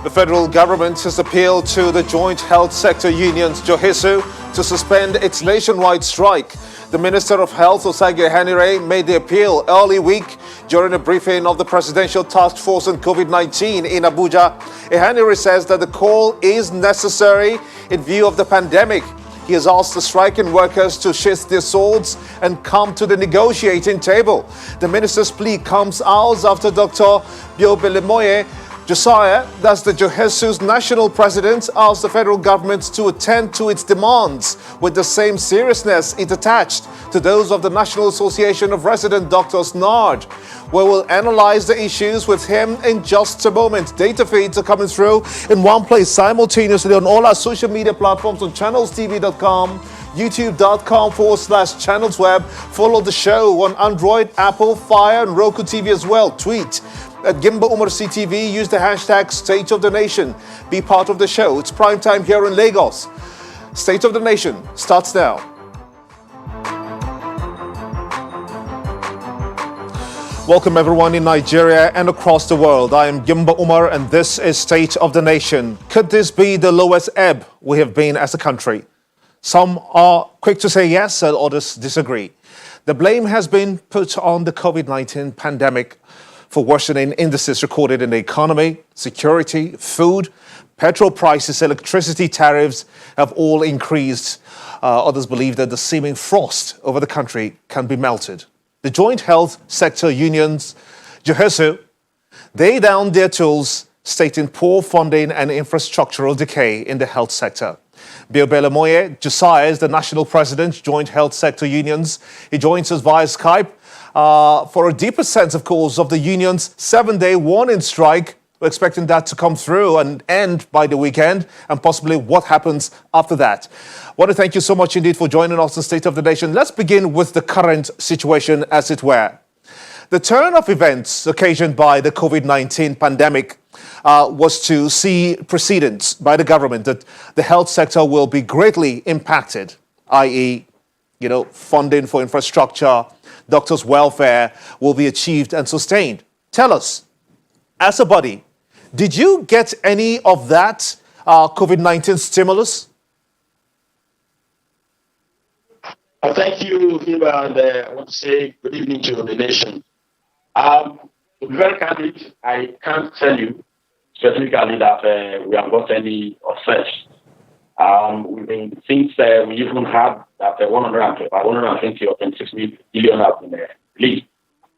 The federal government has appealed to the joint health sector unions, Johesu, to suspend its nationwide strike. The Minister of Health, Osagie Ehanire, made the appeal early week during a briefing of the Presidential Task Force on COVID-19 in Abuja. Ehanire says that the call is necessary in view of the pandemic. He has asked the striking workers to sheath their swords and come to the negotiating table. The minister's plea comes hours after Dr. Biobelemoye Josiah, that's the Johesu's national president, asked the federal government to attend to its demands with the same seriousness it attached to those of the National Association of Resident Doctors, NARD. We will analyze the issues with him in just a moment. Data feeds are coming through in one place simultaneously on all our social media platforms on channelstv.com, youtube.com/channelsweb. Follow the show on Android, Apple, Fire, and Roku TV as well. Tweet at Gimba Umar CTV. Use the hashtag State of the Nation. Be part of the show. It's prime time here in Lagos. State of the Nation starts now. Welcome everyone in Nigeria and across the world. I am Gimba Umar and this is State of the Nation. Could this be the lowest ebb we have been as a country? Some are quick to say yes and others disagree. The blame has been put on the COVID-19 pandemic for worsening indices recorded in the economy, security, food, petrol prices, electricity tariffs have all increased. Others believe that the seeming frost over the country can be melted. The joint health sector unions, Johesu, they downed their tools, stating poor funding and infrastructural decay in the health sector. Biobelemoye Josiah is the national president, joint health sector unions. He joins us via Skype. For a deeper sense, of course, of the union's 7-day warning strike. We're expecting that to come through and end by the weekend and possibly what happens after that. I want to thank you so much indeed for joining us in State of the Nation. Let's begin with the current situation, as it were. The turn of events occasioned by the COVID-19 pandemic was to see precedents by the government that the health sector will be greatly impacted, i.e., funding for infrastructure, doctors' welfare will be achieved and sustained. Tell us, as a body, did you get any of that COVID-19 stimulus? Thank you, Hiba, and I want to say good evening to the nation. To be very candid, I can't tell you specifically that we have got any of such. Since we even had that 120 or 26 billion have been released,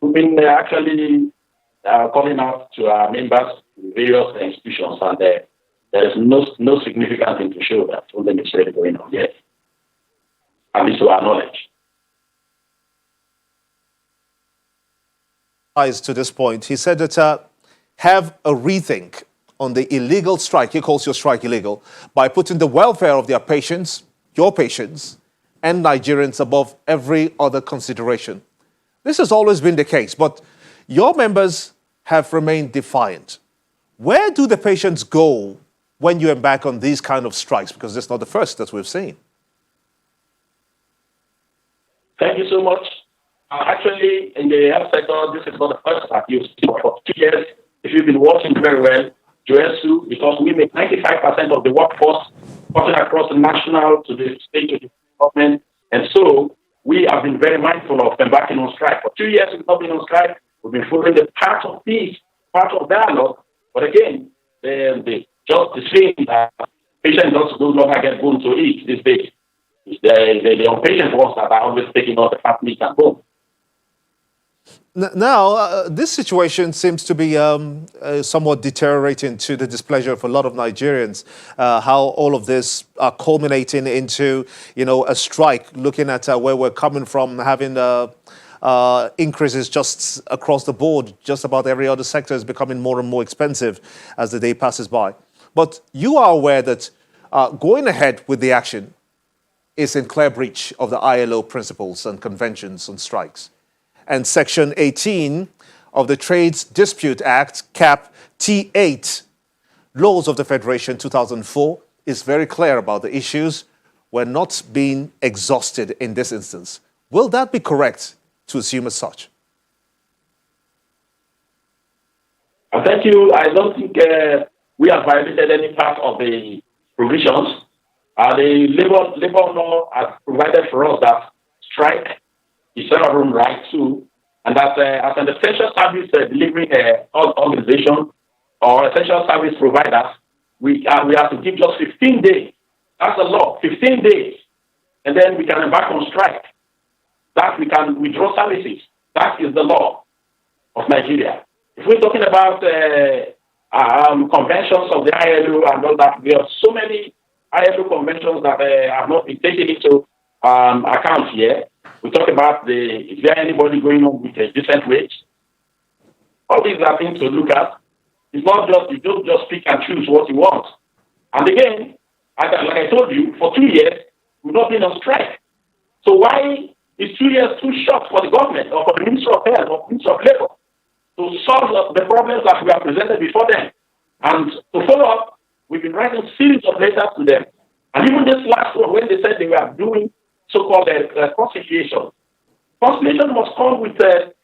we've been actually calling out to our members, various institutions, and there is no significant thing to show that something is really going on yet, at least to our knowledge. To this point, he said that have a rethink on the illegal strike, he calls your strike illegal, by putting the welfare of their patients, your patients, and Nigerians above every other consideration. This has always been the case, but your members have remained defiant. Where do the patients go when you embark on these kind of strikes? Because it's not the first that we've seen. Thank you so much. Actually, in the health sector, this is not the first that you've seen for 2 years. If you've been watching very well, Johesu, because we make 95% of the workforce cutting across the national to the state to the government. And so we have been very mindful of embarking on strike. For 2 years, we've not been on strike. We've been following the path of peace, path of dialogue. But again, just the same that patients also do not get bone to eat these days. The impatient ones that are always taking out the fat meat and bone. Now, this situation seems to be somewhat deteriorating to the displeasure of a lot of Nigerians. How all of this are culminating into, a strike, looking at where we're coming from, having increases just across the board. Just about every other sector is becoming more and more expensive as the day passes by. But you are aware that going ahead with the action is in clear breach of the ILO principles and conventions on strikes. And Section 18 of the Trades Dispute Act, Cap T8, Laws of the Federation 2004, is very clear about the issues were not being exhausted in this instance. Will that be correct to assume as such? Thank you. I don't think we have violated any part of the provisions. The labor law has provided for us that strike is our own right too, and that as an essential service delivery organization or essential service providers, we have to give just 15 days. That's the law, 15 days, and then we can embark on strike. That we can withdraw services. That is the law of Nigeria. If we're talking about conventions of the ILO and all that, there are so many ILO conventions that have not been taken into account here. We talk about is there anybody going on with a decent wage? All these are things to look at. It's not just, you don't just pick and choose what you want. And again, like I told you, for 2 years, we've not been on strike. So why is 2 years too short for the government or for the Minister of Health or Minister of Labor to solve the problems that we have presented before them? And to follow up, we've been writing series of letters to them. And even this last one, when they said they were doing so-called conciliation, conciliation must come with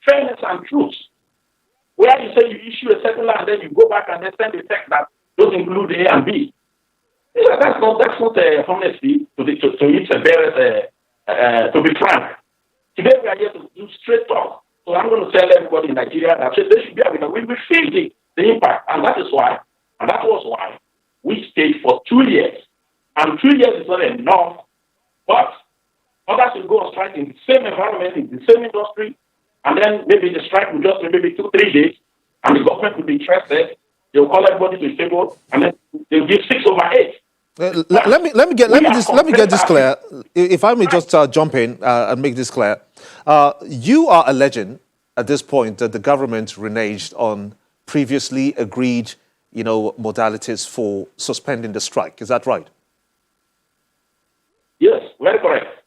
fairness and truth. Where you say you issue a circular and then you go back and then send a text that does include A and B. That's not honesty to be frank. Today we are here to do straight talk. So I'm going to tell everybody in Nigeria that they should be able to, we feel the impact, and that was why we stayed for 2 years. And 2 years is not enough, but others will go on strike in the same environment, in the same industry, and then maybe the strike will just be maybe 2-3 days, and the government will be interested. They'll call everybody to the table, and then they'll give 6/8. Let me get this clear. If I may just jump in and make this clear, you are alleging at this point that the government reneged on previously agreed, modalities for suspending the strike. Is that right? Yes, very correct.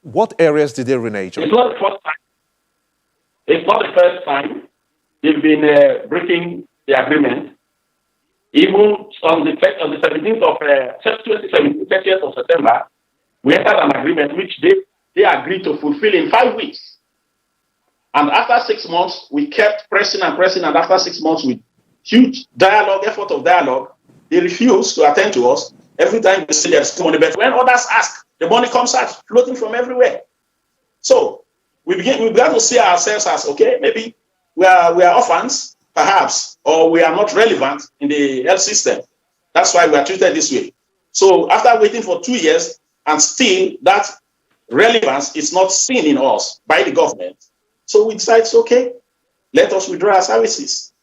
What areas did they renege on? It's not the first time. It's not the first time they've been breaking the agreement. Even on the 17th of 30th of September, we entered an agreement which they agreed to fulfill in 5 weeks. And after 6 months, we kept pressing, and after 6 months, with huge effort of dialogue, they refused to attend to us. Every time they say there's money, but when others ask, the money comes out floating from everywhere. So we began to see ourselves as, okay, maybe we are orphans, perhaps, or we are not relevant in the health system. That's why we are treated this way. So after waiting for 2 years, and still that relevance is not seen in us by the government, so we decided, okay, let us withdraw our services,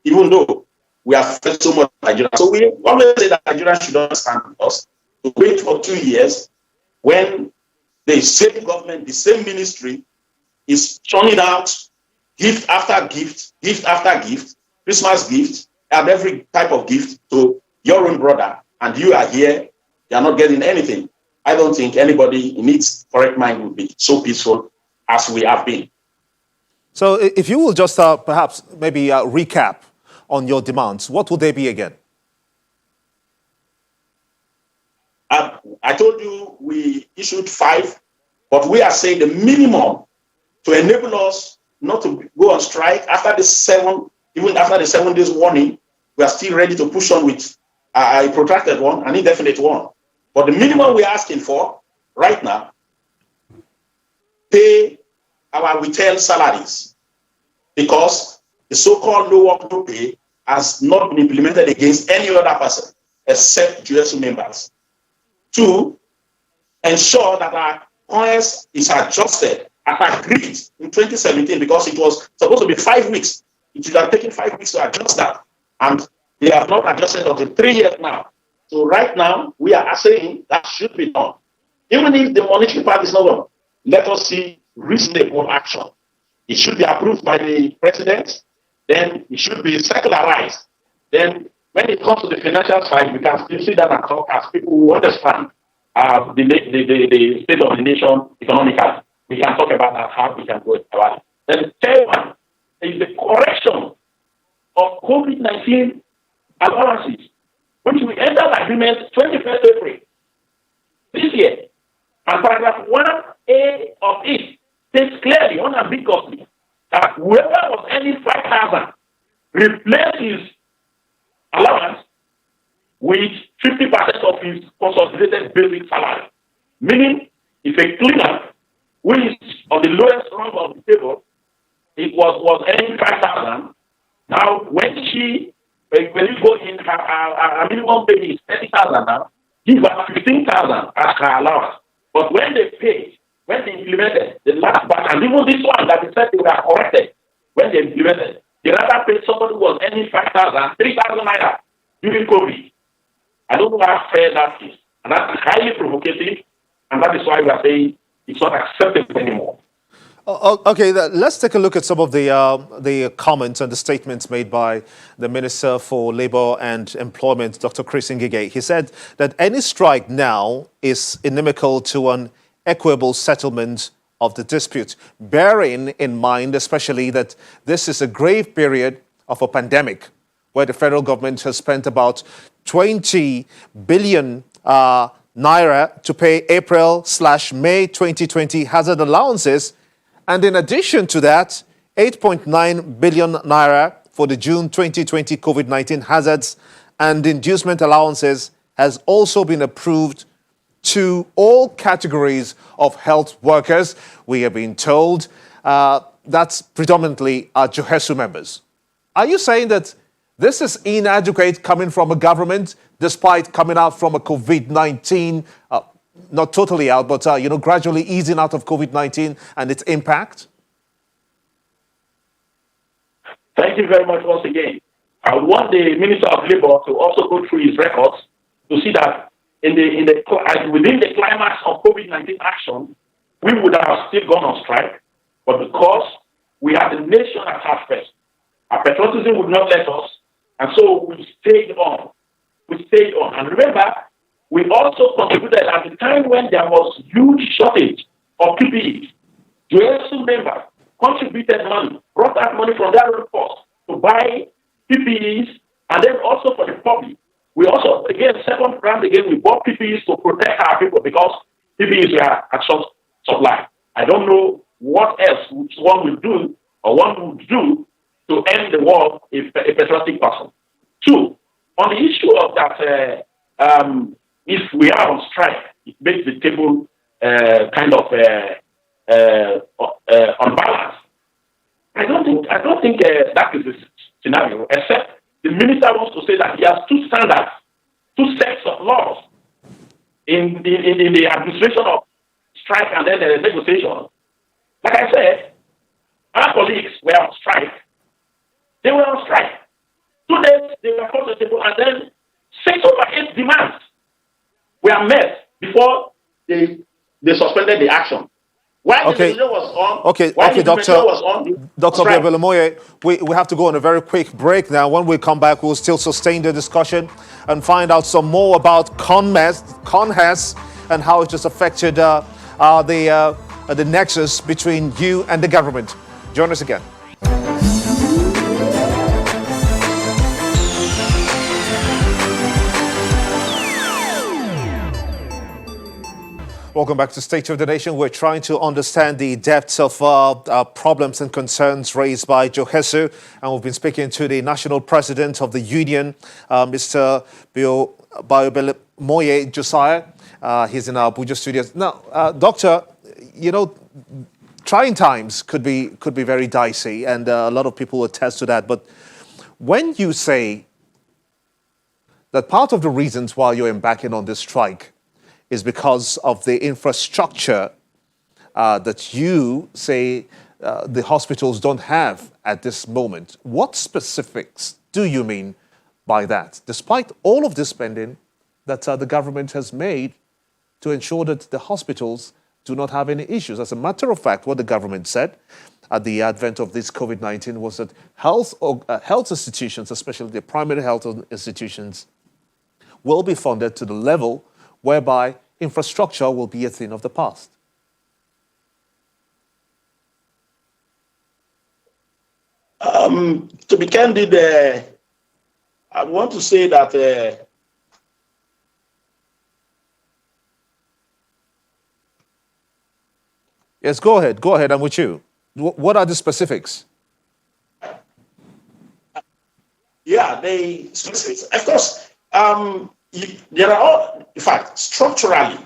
even though we have felt so much Nigeria. So we always say that Nigeria should understand us to wait for 2 years when the same government, the same ministry is churning out gift after gift, Christmas gift, and every type of gift to your own brother, and you are here, you are not getting anything. I don't think anybody in its correct mind would be so peaceful as we have been. So if you will just perhaps maybe recap on your demands, what would they be again? I told you we issued 5, but we are saying the minimum to enable us not to go on strike after the 7, even after the 7 days warning, we are still ready to push on with a protracted one, an indefinite one. But the minimum we are asking for right now, pay our retail salaries, because the so-called no work, no pay has not been implemented against any other person except GSU members. 2, ensure that our coins is adjusted as agreed in 2017, because it was supposed to be 5 weeks. It should have taken 5 weeks to adjust that. And they have not adjusted until 3 years now. So right now, we are saying that should be done. Even if the monetary part is not done, let us see reasonable action. It should be approved by the president, then it should be secularized. Then when it comes to the financial side, we can still see that and talk as people who understand the state of the nation economically. We can talk about that, how we can go about it. Then the third one is the correction of COVID-19 allowances, which we entered agreement 21st April this year. And paragraph 1A of it states clearly, unambiguously, that whoever was earning 5,000 replace his allowance with 50% of his consolidated basic salary. Meaning, if a cleaner who is on the lowest rung of the table, it was earning 5,000. Now, when you go in, her minimum pay is 30,000 now, give her 15,000 as her allowance. But when they paid, when they implemented the last batch, and even this one that they said they were corrected, when they implemented, they rather paid somebody who was earning 5,000, 3,000 naira during COVID. I don't know how fair that is. And that's highly provocative, and that is why we are saying it's not acceptable anymore. Okay, let's take a look at some of the comments and the statements made by the Minister for Labour and Employment, Dr. Chris Ngige. He said that any strike now is inimical to an equitable settlement of the dispute, bearing in mind especially that this is a grave period of a pandemic where the federal government has spent about 20 billion naira to pay April/May 2020 hazard allowances. And in addition to that, 8.9 billion naira for the June 2020 COVID-19 hazards and inducement allowances has also been approved to all categories of health workers. We have been told that's predominantly our JOHESU members. Are you saying that this is inadequate coming from a government despite coming out from a COVID-19 not totally out, but gradually easing out of COVID-19 and its impact? Thank you very much once again. I want the Minister of Labour to also go through his records to see that within the climax of COVID-19 action, we would have still gone on strike, but because we had the nation at heart first, our patriotism would not let us, and so we stayed on. And remember, we also contributed at the time when there was huge shortage of PPEs. JOHESU members contributed money, brought out money from their own purse to buy PPEs, and then also for the public. We also, again, second round again, we bought PPEs to protect our people because PPEs were at short supply. I don't know what else one would do to end the war if a patriotic person. Two, on the issue of that, if we are on strike, it makes the table unbalanced. I don't think that is the scenario, except the minister wants to say that he has two standards, two sets of laws in the administration of strike and then the negotiation. Like I said, our colleagues were on strike. They were on strike. 2 days they were called to the table, and then 6 over 8 demands were met before they suspended the action. While the decision was on, Dr. Biabelemoye, we have to go on a very quick break now. When we come back, we'll still sustain the discussion and find out some more about CONHES and how it has affected the nexus between you and the government. Join us again. Welcome back to State of the Nation. We're trying to understand the depths of problems and concerns raised by JOHESU, and we've been speaking to the National President of the Union, Mr. Biabelemoye Josiah. He's in our Abuja studios. Now, Doctor, trying times could be very dicey, and a lot of people attest to that. But when you say that part of the reasons why you're embarking on this strike is because of the infrastructure that you say the hospitals don't have at this moment. What specifics do you mean by that, despite all of this spending that the government has made to ensure that the hospitals do not have any issues? As a matter of fact, what the government said at the advent of this COVID-19 was that health institutions, especially the primary health institutions, will be funded to the level whereby infrastructure will be a thing of the past. To be candid, I want to say that yes, go ahead, I'm with you. What are the specifics? Yeah, the specifics. Of course, there are all, in fact, structurally,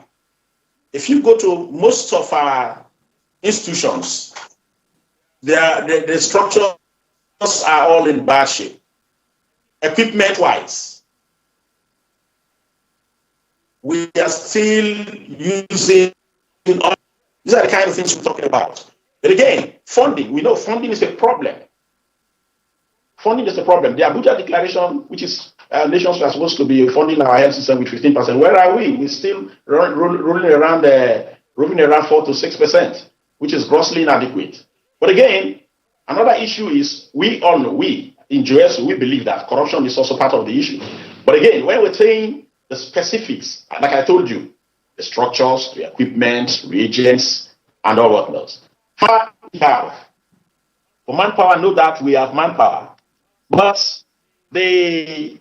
if you go to most of our institutions, the structures are all in bad shape. Equipment-wise, we are still using, these are the kind of things we're talking about. But again, funding, we know funding is a problem. Funding is a problem. The Abuja Declaration, which is nations are supposed to be funding our health system with 15%. Where are we? We're still rolling around 4 to 6%, which is grossly inadequate. But again, another issue is we all know, we in JS, we believe that corruption is also part of the issue. But again, when we're saying the specifics, like I told you, the structures, the equipment, reagents, and all whatnot. How we have for manpower, know that we have manpower. But within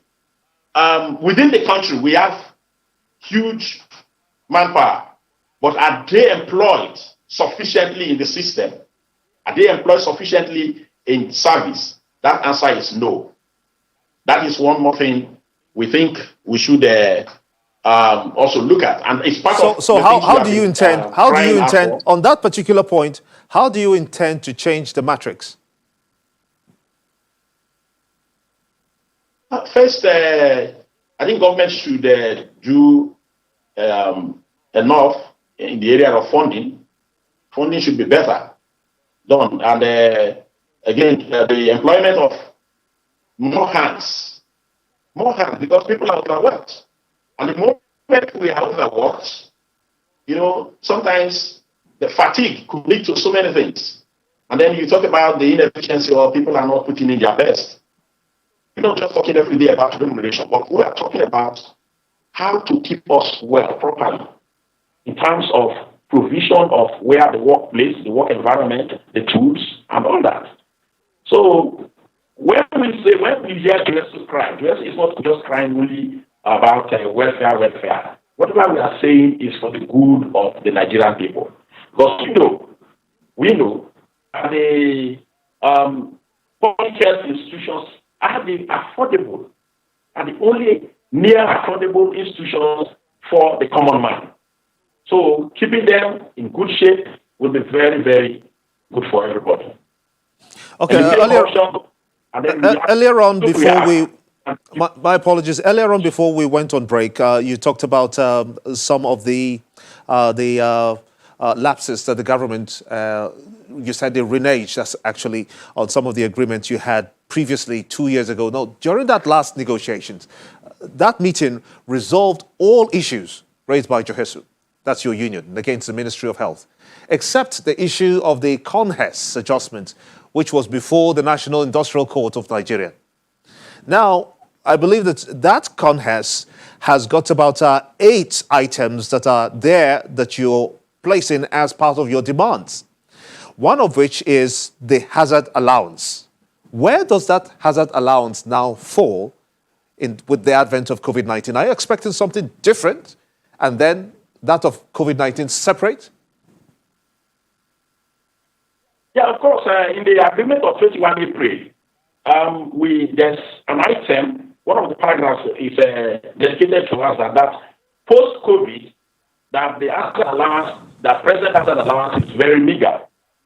the country, we have huge manpower. But are they employed sufficiently in the system? Are they employed sufficiently in service? That answer is no. That is one more thing we think we should also look at. And it's part of so how do you intend, on that particular point, how do you intend to change the matrix? First, I think government should do enough in the area of funding. Funding should be better done. And again, the employment of more hands, because people are overworked. And the moment we are overworked, sometimes the fatigue could lead to so many things. And then you talk about the inefficiency or people are not putting in their best. We're not just talking every day about remuneration, but we are talking about how to keep us well properly in terms of provision of where the workplace, the work environment, the tools, and all that. So when we hear Jesse cry, Jesse is not just crying only about welfare. Whatever we are saying is for the good of the Nigerian people. Because we know that the public health institutions are the affordable, are the only near affordable institutions for the common man. So keeping them in good shape will be very, very good for everybody. Okay, earlier on before my apologies, earlier on before we went on break, you talked about some of the lapses that the government, you said they reneged, that's actually on some of the agreements you had previously 2 years ago. No, during that last negotiations, that meeting resolved all issues raised by Johesu, that's your union, against the Ministry of Health, except the issue of the CONHES adjustment, which was before the National Industrial Court of Nigeria. Now, I believe that CONHES has got about 8 items that are there that you're placing as part of your demands. One of which is the hazard allowance. Where does that hazard allowance now fall with the advent of COVID-19? Are you expecting something different and then that of COVID-19 separate? Yeah, of course. In the agreement of 21 April, there's an item, one of the paragraphs is dedicated to us that post-COVID, that the hazard allowance, that present hazard allowance is very meager.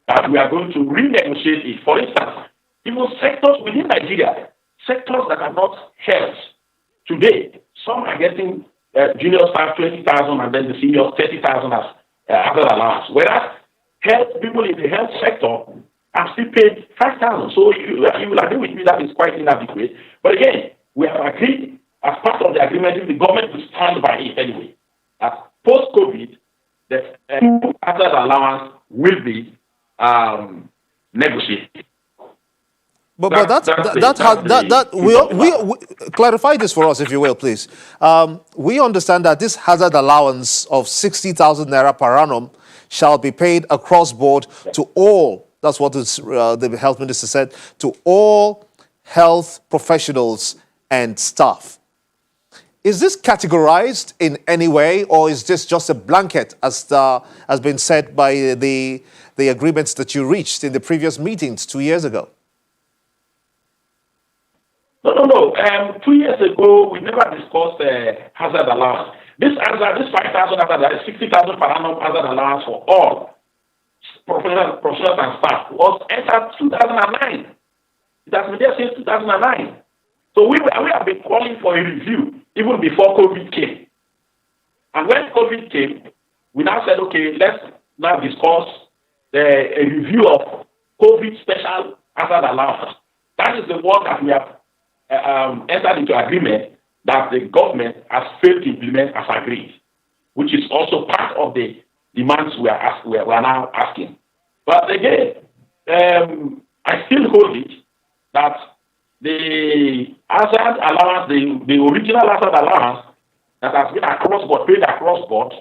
That we are going to renegotiate it. For instance, even sectors within Nigeria, sectors that are not health today, some are getting junior staff 20,000 and then the seniors 30,000 as hazard allowance. Whereas health people in the health sector are still paid 5,000. So you will agree with me that is quite inadequate. But again, we have agreed as part of the agreement, the government will stand by it anyway. That post-COVID, the hazard allowance will be negotiated. But we clarify this for us, if you will, please. We understand that this hazard allowance of 60,000 naira per annum shall be paid across board to all. That's what the health minister said, to all health professionals and staff. Is this categorized in any way, or is this just a blanket, as has been said by the agreements that you reached in the previous meetings 2 years ago? No. 2 years ago, we never discussed hazard allowance. This 5,000 hazard allowance, 60,000 per annum hazard allowance for all professionals and staff was entered 2009. It has been there since 2009. So we have been calling for a review even before COVID came. And when COVID came, we now said, okay, let's now discuss a review of COVID special hazard allowance. That is the one that we have entered into agreement that the government has failed to implement as agreed, which is also part of the demands we are now asking. But again, I still hold it that the hazard allowance, the original hazard allowance that has been paid across board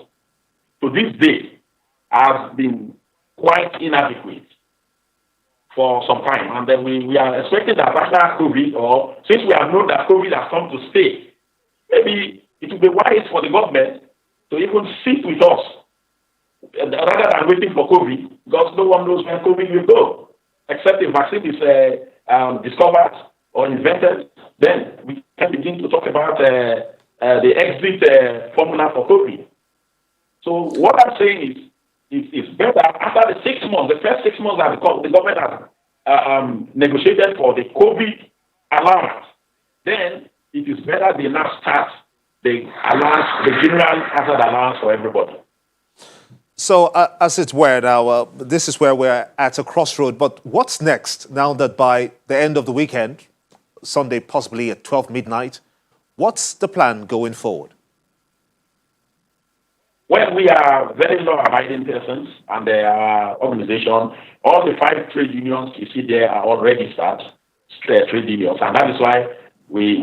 to this day has been quite inadequate for some time. And then we are expecting that after COVID, or since we have known that COVID has come to stay, maybe it will be wise for the government to even sit with us rather than waiting for COVID, because no one knows when COVID will go. Except the vaccine is discovered or invented, then we can begin to talk about the exit formula for COVID. So what I'm saying is it's better after the 6 months, the first 6 months that the government has negotiated for the COVID allowance, then it is better they now start the allowance, the general hazard allowance for everybody. So, as it were now, this is where we're at a crossroad. But what's next now that by the end of the weekend, Sunday possibly at 12 midnight, what's the plan going forward? Well, we are very law-abiding persons, and our organization, all the 5 trade unions you see there are all registered trade unions, and that is why we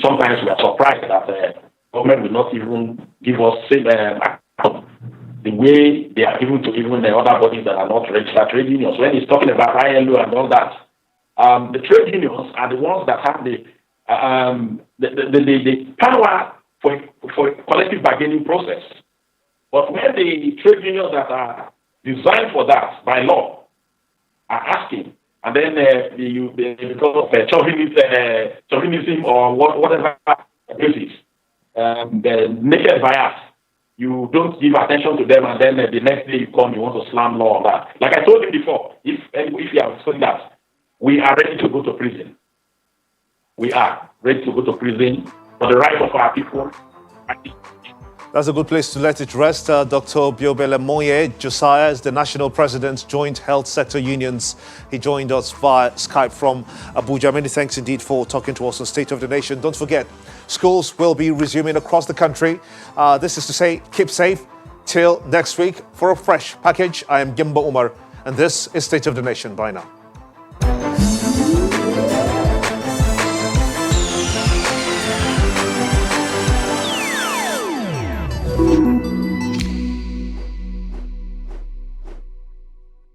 sometimes we are surprised that the government will not even give us the way they are given to even the other bodies that are not registered trade unions. When he's talking about ILO and all that, the trade unions are the ones that have the power for collective bargaining process. But when the trade unions that are designed for that by law are asking, and then because of chauvinism or whatever basis, the naked bias, you don't give attention to them, and then the next day you come, you want to slam law on that. Like I told you before, if you have said that, we are ready to go to prison. We are ready to go to prison for the right of our people. That's a good place to let it rest. Dr. Biobele Moye Josiah is the National President, Joint Health Sector Unions. He joined us via Skype from Abuja. Many thanks indeed for talking to us on State of the Nation. Don't forget, schools will be resuming across the country. This is to say, keep safe till next week. For a fresh package, I am Gimba Umar, and this is State of the Nation. Bye now.